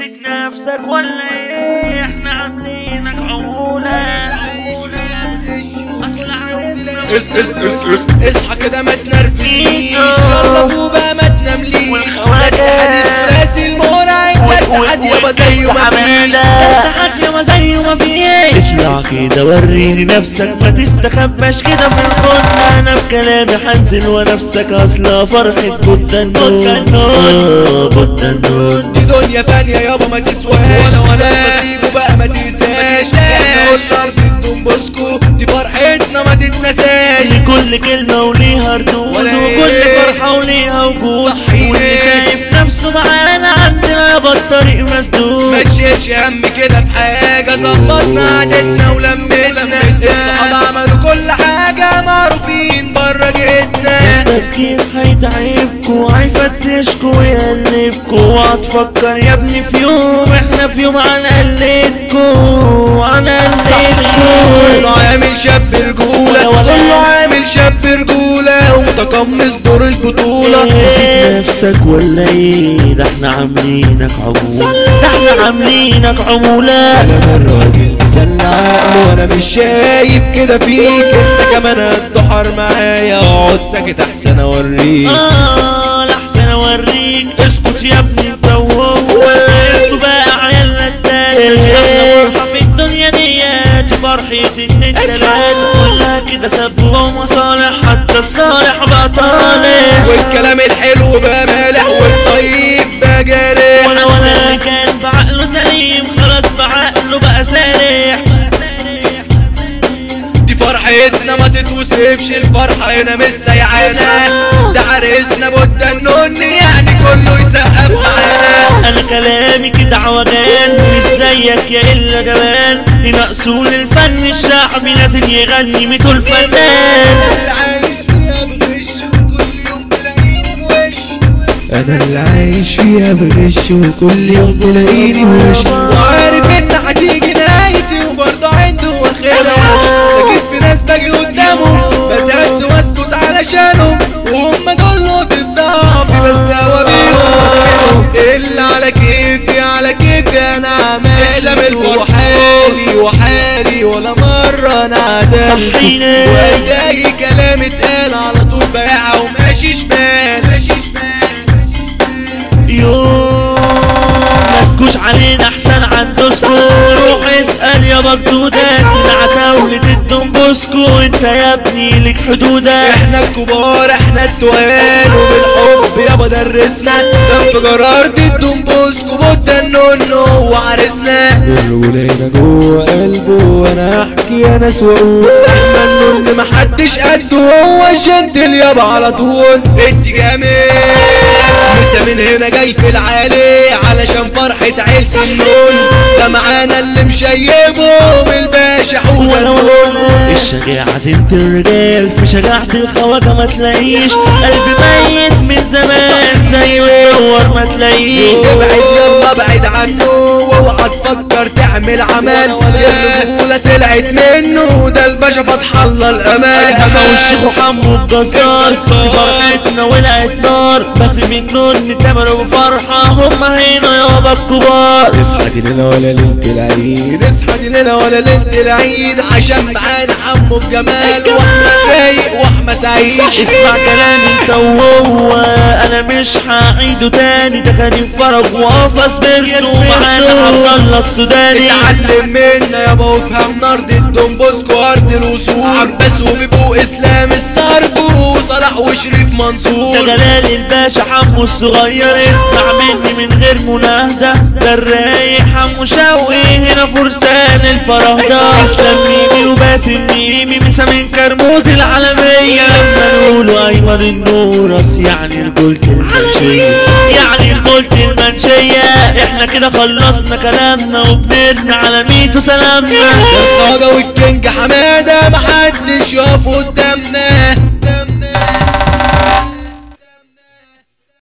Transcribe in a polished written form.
نسيت نفسك ولا ايه؟ احنا عاملينك عمولة اصحى كده ما تنرفزنيش، يلا فوق بقى ما تنامليش. الحديث المرعب التحدي يابا زيه ما فيش، التحدي يابا زيه ما فيش. اطلع كده وريني نفسك، ما تستخباش كده في الخن. انا بكلامي حنزل ونفسك اصلا فرحة بودنون دي دنيا فانية يابا ما تسواش، وانا بسيبه بقى ما تنساش. احنا قلنا ارض الدومبوسكو دي فرحتنا ما تتنساش. كل كلمة وليها ردود، وكل فرحة وليها وجود. واللي شايف نفسه معانا عندنا يابا الطريق مسدود. ما تشيلش هم كده في حاجة، ظبطنا عادتنا ولمتنا. الصحاب عملوا كل حاجة، معروفين بره جيتنا. التفكير هيتعبكوا هيفتشكوا ويقلبكوا، وهتفكر يا ابني في يوم احنا في يوم هنقلدكوا. كله عامل شاب رجولة، كله عامل شاب رجولة ومتقمص دور البطولة. نسيت نفسك ولا ايه؟ ده احنا عاملينك عمولة، ده احنا عاملينك عمولة. انا الراجل مزلع عقله وانا مش شايف كده فيك. انت كمان هتدحر معايا، اقعد ساكت احسن اوريك. لحسن اوريك. اسكت يا ابني انت وهو، انتوا بقى عيالنا التالت. احنا فرحة في الدنيا ديت، فرحة اتنين تلات كلها كده سب ومصالح، حتى الصالح بقى طالح. والكلام الحلو بقى مالح، والطيب بقى جارح. ولا كان بعقله سليم، خلاص بعقله بقى سارح. دي فرحتنا ما تتوصفش، الفرحة هنا مش سيعانة. ده عريسنا بودنون يعني كله يسقف معانا. انا كلامي كده عوجان، مش زيك يا الا جبان. هنا اصول الفن الشعبي لازم يغني ميتو الفنان. انا اللي عايش فيها بغش وكل يوم تلاقيني بوش. وعارف ان هتيجي نهايتي وبرضه عنده واخرها. لكن في ناس باجي قدامهم بتعد واسكت علشانهم، وهم دول نقطة ضعفي بس هوا بيهم. اللي على كيفي على كيفي انا عمال اسلم الفرحالي وحالي، ولا مرة انا عدلت. واي كلام اتقال على طول بايعها وماشي شمال. متكوش علينا احسن عن دوسكو. روح اسأل يا مجدودة عتاولة الدومبوسكو. انت يا ابني لك حدودك، احنا الكبار احنا التوال، وبالحب يابا درسنا. انفجار ارض الدومبوسكو بودنونو وعرسنا. كله هنا جوه قلبه، وانا احكي يا ناس واقول احنا النون محدش قده. هو الجنتل يابا على طول. انت جامد لسه من هنا جاي في العالي، علشان فرحة عيل سنون. ده معانا اللي مشيبهم الباشا حوده. الشجاعة عزيمة الرجال، في شجاعة الخواجة ما تلاقيش. قلبي ميت من زمان زي ويدور ما تلاقيش. ابعد يلا ابعد عنه، واوعى تفكر تعمل عمل. الرجولة طلعت منه، ده الباشا فتح الله الامان. انا والشيخ وحمو الجزار، دي فرحتنا ولعت نار. بس بنون نتمروا بفرحة، هما هنا يابا الكبار. اصحى دي ليلة ولا ليلة العيد، اصحى دي ليلة ولا ليلة العيد، عشان معانا حمو بجمال واحمد رايق واحمد سعيد. اسمع كلامي انت وهو، انا مش هعيده تاني. ده كان فرج وقفص بيرتو معانا عبد الله السوداني. اتعلم منا يابا وافهم نرد الدومبوسكو ارض الوصول. عباس وبيبو اسلام السرد وصلاح وشريف منصور. ده جلال الباشا حمو الصغير، اسمع مني من غير مناهدة. ده الرايق حمو شوقي، هنا فرسان الفرهدة. اسلام ميمي وباسم ميمي، مسا من كرموز العالمية. لما نقولوا ايمن النورس يعني رجولة المنشية، يعني رجولة المنشية. احنا كده خلصنا كلامنا وبنرمي على ميتو سلامنا. الخواجة والكينج حمادة محدش يقف قدامنا.